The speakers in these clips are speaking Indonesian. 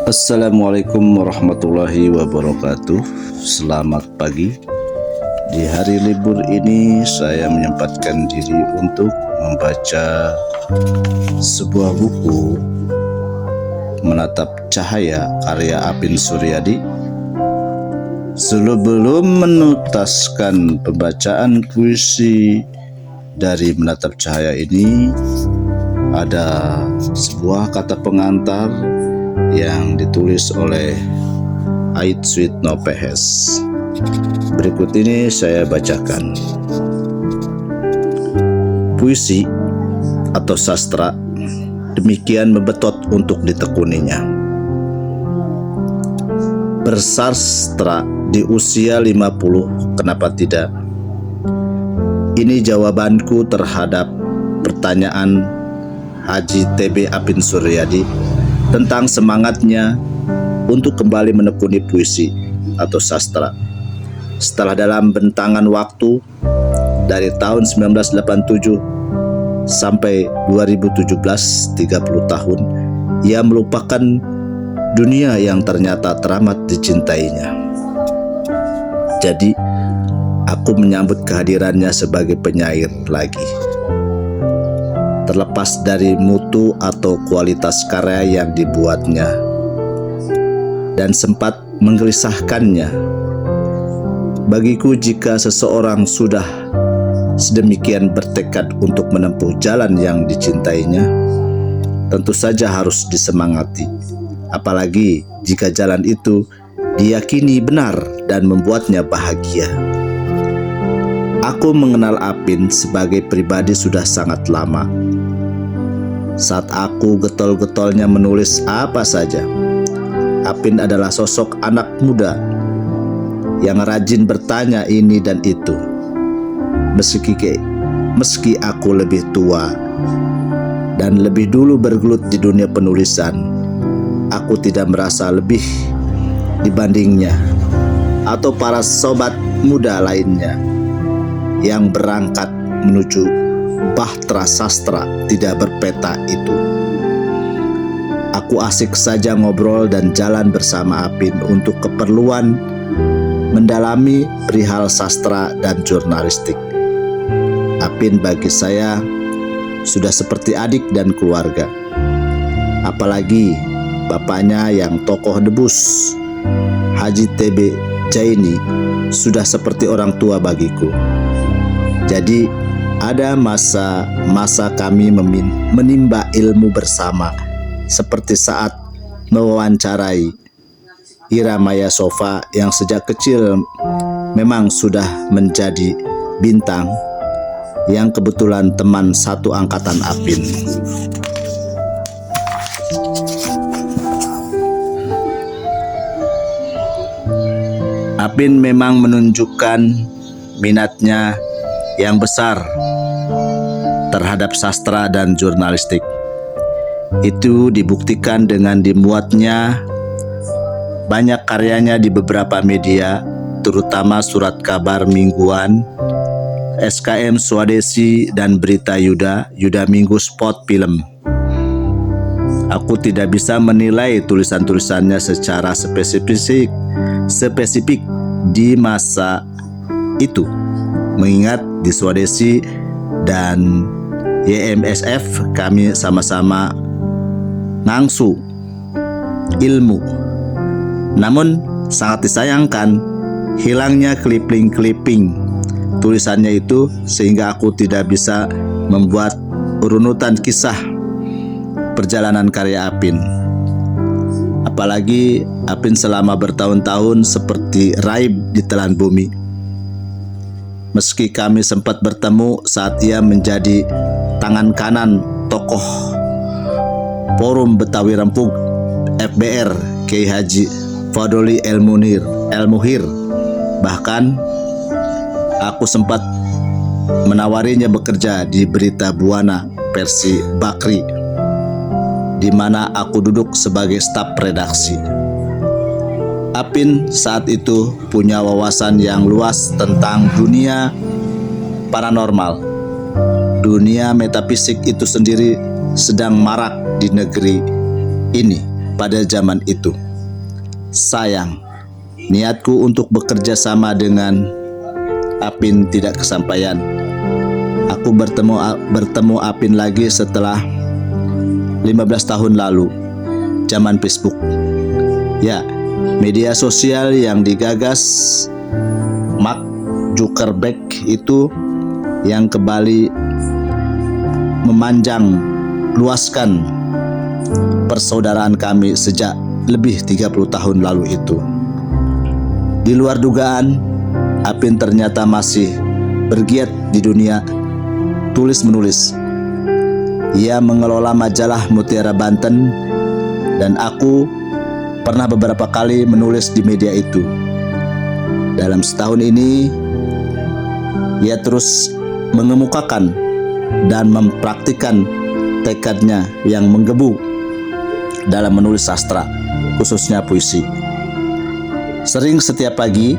Assalamualaikum warahmatullahi wabarakatuh. Selamat pagi. Di hari libur ini saya menyempatkan diri untuk membaca sebuah buku Menatap Cahaya karya Apin Suryadi. Sebelum menuntaskan pembacaan puisi dari Menatap Cahaya ini, ada sebuah kata pengantar yang ditulis oleh Ait Sweetno PS. Berikut ini saya bacakan. Puisi atau sastra demikian membetot untuk ditekuninya. Bersastra di usia 50, kenapa tidak? Ini jawabanku terhadap pertanyaan Haji TB Apin Suryadi tentang semangatnya untuk kembali menekuni puisi atau sastra. Setelah dalam bentangan waktu dari tahun 1987 sampai 2017, 30 tahun, ia melupakan dunia yang ternyata teramat dicintainya. Jadi, aku menyambut kehadirannya sebagai penyair lagi. Terlepas dari mutu atau kualitas karya yang dibuatnya, dan sempat menggelisahkannya. Bagiku, jika seseorang sudah sedemikian bertekad untuk menempuh jalan yang dicintainya, tentu saja harus disemangati, apalagi jika jalan itu diyakini benar dan membuatnya bahagia. Aku mengenal Apin sebagai pribadi sudah sangat lama. Saat aku getol-getolnya menulis apa saja, Apin adalah sosok anak muda yang rajin bertanya ini dan itu. Meski aku lebih tua dan lebih dulu bergelut di dunia penulisan, aku tidak merasa lebih dibandingnya atau para sobat muda lainnya yang berangkat menuju bahtera sastra tidak berpeta itu. Aku asik saja ngobrol dan jalan bersama Apin untuk keperluan mendalami perihal sastra dan jurnalistik. Apin bagi saya sudah seperti adik dan keluarga. Apalagi bapaknya yang tokoh debus, Haji TB Jaini, sudah seperti orang tua bagiku. Jadi ada masa-masa kami menimba ilmu bersama, seperti saat mewawancarai Ira Maya Sofa yang sejak kecil memang sudah menjadi bintang, yang kebetulan teman satu angkatan Apin. Apin memang menunjukkan minatnya yang besar terhadap sastra dan jurnalistik. Itu dibuktikan dengan dimuatnya banyak karyanya di beberapa media, terutama surat kabar mingguan, SKM Swadesi, dan berita Yuda Minggu Spot Film. Aku tidak bisa menilai tulisan-tulisannya secara spesifik di masa itu, mengingat di Swadesi dan YMSF kami sama-sama ngangsu ilmu. Namun sangat disayangkan hilangnya clipping tulisannya itu, sehingga aku tidak bisa membuat urutan kisah perjalanan karya Apin. Apalagi Apin selama bertahun-tahun seperti raib di telan bumi. Meski kami sempat bertemu saat ia menjadi tangan kanan tokoh Forum Betawi Rempuk FBR Kiai Haji Fadoli El Muhir. Bahkan aku sempat menawarinya bekerja di Berita Buana versi Bakri, di mana aku duduk sebagai staf redaksi. Apin saat itu punya wawasan yang luas tentang dunia paranormal. Dunia metafisik itu sendiri sedang marak di negeri ini. pada zaman itu. Sayang, niatku untuk bekerja sama dengan Apin tidak kesampaian. Aku bertemu Apin lagi setelah 15 tahun lalu, zaman Facebook. Ya, media sosial yang digagas Mark Zuckerberg itu yang kembali memanjang luaskan persaudaraan kami sejak lebih 30 tahun lalu itu. Di luar dugaan, Apin ternyata masih bergiat di dunia tulis-menulis. Ia mengelola majalah Mutiara Banten dan aku pernah beberapa kali menulis di media itu. Dalam setahun ini, ia terus mengemukakan dan mempraktikkan tekadnya yang menggebu dalam menulis sastra, khususnya puisi. Sering setiap pagi,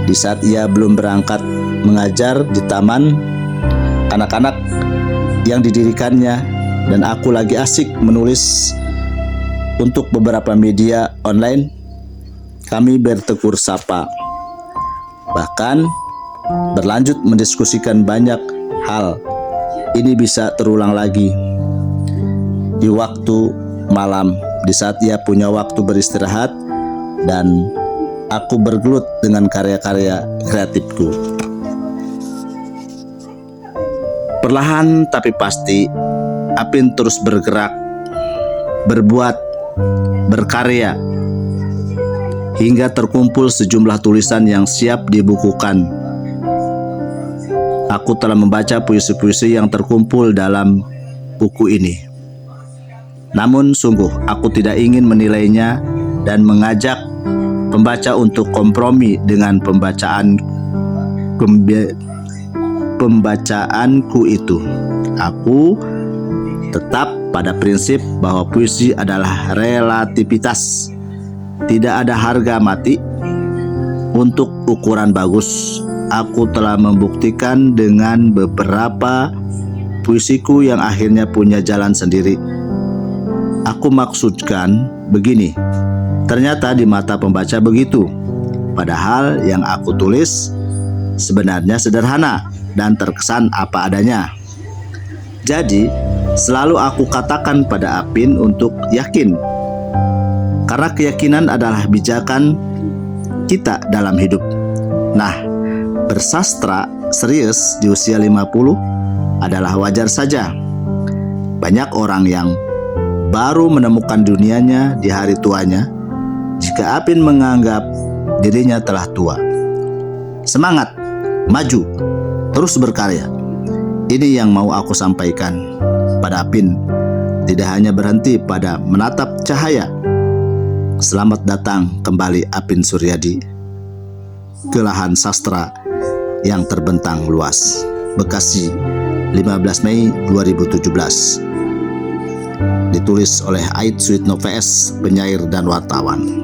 di saat ia belum berangkat mengajar di taman anak-anak yang didirikannya, dan aku lagi asik menulis untuk beberapa media online, kami bertegur sapa. Bahkan berlanjut mendiskusikan banyak hal. Ini bisa terulang lagi di waktu malam, di saat ia punya waktu beristirahat dan aku bergelut dengan karya-karya kreatifku. Perlahan tapi pasti, Apin terus bergerak, berbuat, berkarya, hingga terkumpul sejumlah tulisan yang siap dibukukan. Aku telah membaca puisi-puisi yang terkumpul dalam buku ini. Namun sungguh aku tidak ingin menilainya dan mengajak pembaca untuk kompromi dengan pembacaanku itu. Aku tetap pada prinsip bahwa puisi adalah relativitas. Tidak ada harga mati untuk ukuran bagus. Aku telah membuktikan dengan beberapa puisiku yang akhirnya punya jalan sendiri. Aku maksudkan begini, ternyata di mata pembaca begitu. Padahal yang aku tulis sebenarnya sederhana dan terkesan apa adanya. Jadi, selalu aku katakan pada Apin untuk yakin, karena keyakinan adalah pijakan kita dalam hidup. Nah, bersastra serius di usia 50 adalah wajar saja. Banyak orang yang baru menemukan dunianya di hari tuanya jika Apin menganggap dirinya telah tua. Semangat, maju, terus berkarya. Ini yang mau aku sampaikan pada Apin. Tidak hanya berhenti pada menatap cahaya. Selamat datang kembali Apin Suryadi ke lahan sastra yang terbentang luas. Bekasi, 15 Mei 2017. Ditulis oleh Ait Sweetno VS, penyair dan wartawan.